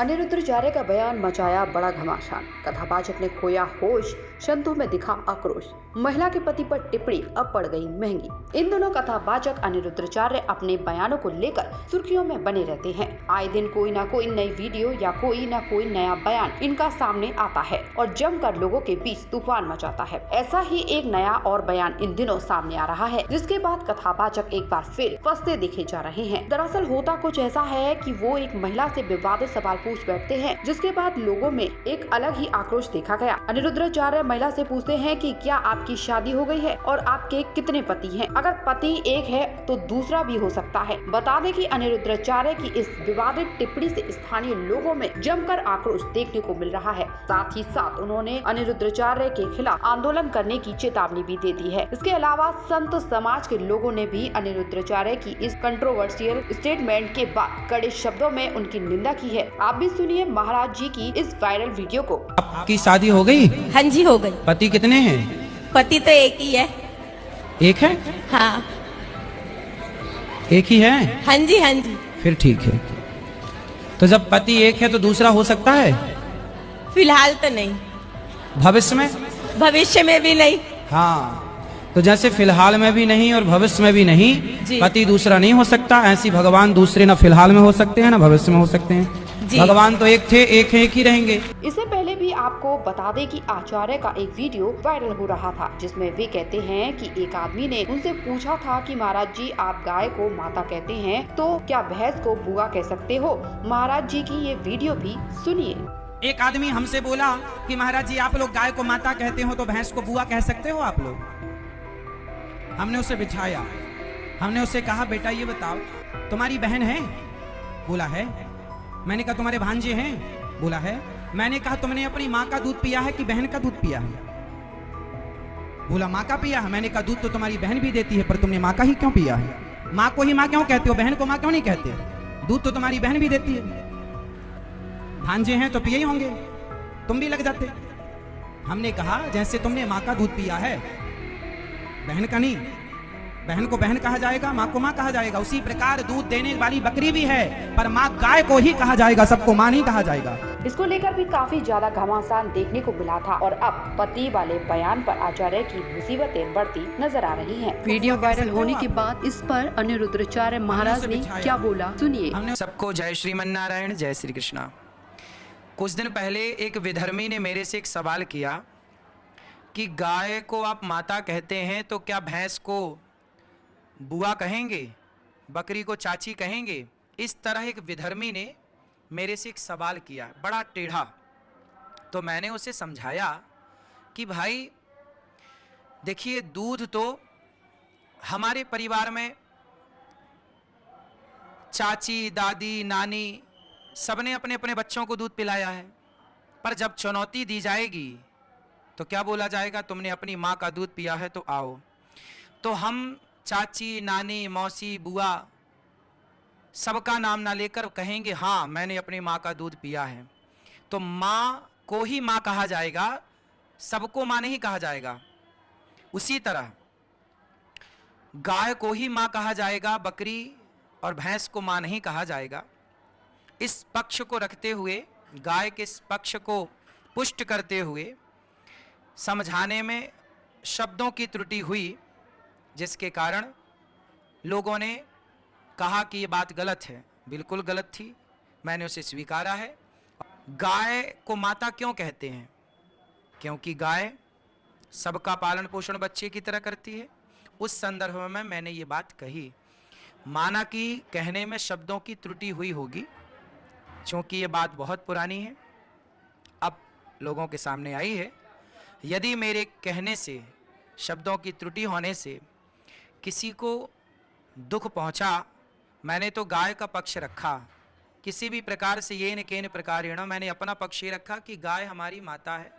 अनिरुद्ध जारे का बयान मचाया बड़ा घमासान। कथावाचक ने खोया होश, शंतु में दिखा आक्रोश। महिला के पति पर टिप्पणी अब पड़ गई महंगी। इन दोनों कथावाचक अनिरुद्धाचार्य अपने बयानों को लेकर सुर्खियों में बने रहते हैं। आए दिन कोई ना कोई नई वीडियो या कोई ना कोई नया बयान इनका सामने आता है और जमकर लोगों के बीच तूफान मचाता है। ऐसा ही एक नया और बयान इन दिनों सामने आ रहा है, जिसके बाद कथावाचक एक बार फिर फंसते दिखे जा रहे हैं। दरअसल होता कुछ ऐसा है कि वो एक महिला से विवादित सवाल पूछ बैठते हैं, जिसके बाद लोगों में एक अलग ही आक्रोश देखा गया। अनिरुद्धाचार्य महिला से पूछते हैं कि क्या आपकी शादी हो गई है और आपके कितने पति हैं? अगर पति एक है तो दूसरा भी हो सकता है। बता दें कि अनिरुद्धाचार्य की इस विवादित टिप्पणी से स्थानीय लोगों में जमकर आक्रोश देखने को मिल रहा है। साथ ही साथ उन्होंने अनिरुद्धाचार्य के खिलाफ आंदोलन करने की चेतावनी भी दे दी है। इसके अलावा संत समाज के लोगों ने भी अनिरुद्धाचार्य की इस कंट्रोवर्शियल स्टेटमेंट के बाद कड़े शब्दों में उनकी निंदा की है। आप भी सुनिए महाराज जी की इस वायरल वीडियो को। आपकी शादी हो गई? हाँ जी, हो गई। पति कितने हैं? पति तो एक ही है। एक है? हाँ। एक ही है? हाँ जी, हाँ जी। फिर ठीक है। तो जब पति एक है तो दूसरा हो सकता है? फिलहाल तो नहीं। भविष्य में? भविष्य में भी नहीं। हाँ, तो जैसे फिलहाल में भी नहीं और भविष्य में भी नहीं, पति दूसरा नहीं हो सकता, ऐसी भगवान दूसरे ना फिलहाल में हो सकते हैं ना भविष्य में हो सकते हैं। भगवान तो एक थे, एक है, एक ही रहेंगे। इससे पहले भी आपको बता दें कि आचार्य का एक वीडियो वायरल हो रहा था, जिसमें वे कहते हैं कि एक आदमी ने उनसे पूछा था कि महाराज जी, आप गाय को माता कहते हैं तो क्या भैंस को बुआ कह सकते हो? महाराज जी की ये वीडियो भी सुनिए। एक आदमी हमसे बोला कि महाराज जी, आप लोग गाय को माता कहते हो तो भैंस को बुआ कह सकते हो आप लोग? हमने उसे बिठाया, हमने उसे कहा, बेटा ये बताओ, तुम्हारी बहन है? बोला है। मैंने कहा तुम्हारे भांजे हैं? बोला है। मैंने कहा तुमने अपनी माँ का दूध पिया है कि बहन का दूध पिया है? बोला माँ का पिया है। मैंने कहा दूध तो तुम्हारी बहन भी देती है, पर तुमने माँ का ही क्यों पिया है? माँ को ही माँ क्यों कहते हो, बहन को माँ क्यों नहीं कहते? दूध तो तुम्हारी बहन भी देती है। भांजे हैं तो पिए ही होंगे, तुम भी लग जाते। हमने कहा जैसे तुमने माँ का दूध पिया है, बहन का नहीं, बहन को बहन कहा जाएगा, माँ को माँ कहा जाएगा, उसी प्रकार दूध देने वाली बकरी भी है, पर माँ गाय को ही कहा जाएगा, सबको माँ नहीं कहा जाएगा। इसको लेकर भी काफी ज्यादा घमासान देखने को मिला था और अब पति वाले बयान पर आचार्य की मुसीबतें बढ़ती नजर आ रही हैं। वीडियो वायरल होने के बाद इस पर अनिरुद्धाचार्य महाराज ने क्या बोला, सुनिए। सबको जय श्रीमन्नारायण, जय श्री कृष्णा। कुछ दिन पहले एक विधर्मी ने मेरे से एक सवाल किया कि गाय को आप माता कहते हैं तो क्या भैंस को बुआ कहेंगे, बकरी को चाची कहेंगे? इस तरह एक विधर्मी ने मेरे से एक सवाल किया, बड़ा टेढ़ा। तो मैंने उसे समझाया कि भाई देखिए, दूध तो हमारे परिवार में चाची, दादी, नानी सबने अपने अपने बच्चों को दूध पिलाया है, पर जब चुनौती दी जाएगी तो क्या बोला जाएगा? तुमने अपनी माँ का दूध पिया है तो आओ। तो हम चाची, नानी, मौसी, बुआ सबका नाम ना लेकर कहेंगे हाँ मैंने अपनी माँ का दूध पिया है, तो माँ को ही माँ कहा जाएगा, सबको माँ नहीं कहा जाएगा। उसी तरह गाय को ही माँ कहा जाएगा, बकरी और भैंस को माँ नहीं कहा जाएगा। इस पक्ष को रखते हुए, गाय के इस पक्ष को पुष्ट करते हुए समझाने में शब्दों की त्रुटि हुई, जिसके कारण लोगों ने कहा कि ये बात गलत है। बिल्कुल गलत थी, मैंने उसे स्वीकारा है। गाय को माता क्यों कहते हैं? क्योंकि गाय सबका पालन पोषण बच्चे की तरह करती है। उस संदर्भ में मैंने ये बात कही। माना कि कहने में शब्दों की त्रुटि हुई होगी, क्योंकि ये बात बहुत पुरानी है, अब लोगों के सामने आई है। यदि मेरे कहने से, शब्दों की त्रुटि होने से किसी को दुख पहुंचा, मैंने तो गाय का पक्ष रखा। किसी भी प्रकार से ये न केन प्रकारेण मैंने अपना पक्ष ये रखा कि गाय हमारी माता है,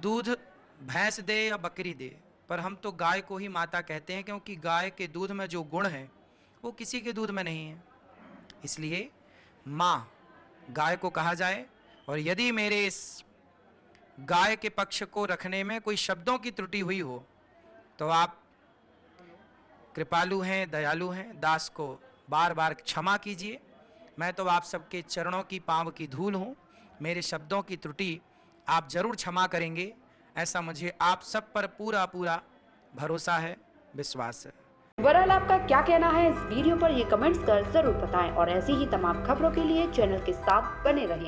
दूध भैंस दे या बकरी दे, पर हम तो गाय को ही माता कहते हैं, क्योंकि गाय के दूध में जो गुण है वो किसी के दूध में नहीं है। इसलिए माँ गाय को कहा जाए। और यदि मेरे इस गाय के पक्ष को रखने में कोई शब्दों की त्रुटि हुई हो तो आप कृपालु हैं, दयालु हैं, दास को बार बार क्षमा कीजिए। मैं तो आप सबके चरणों की पांव की धूल हूँ। मेरे शब्दों की त्रुटि आप जरूर क्षमा करेंगे, ऐसा मुझे आप सब पर पूरा पूरा भरोसा है, विश्वास है। ओवरऑल आपका क्या कहना है इस वीडियो पर, ये कमेंट्स कर जरूर बताएं और ऐसी ही तमाम खबरों के लिए चैनल के साथ बने रहें।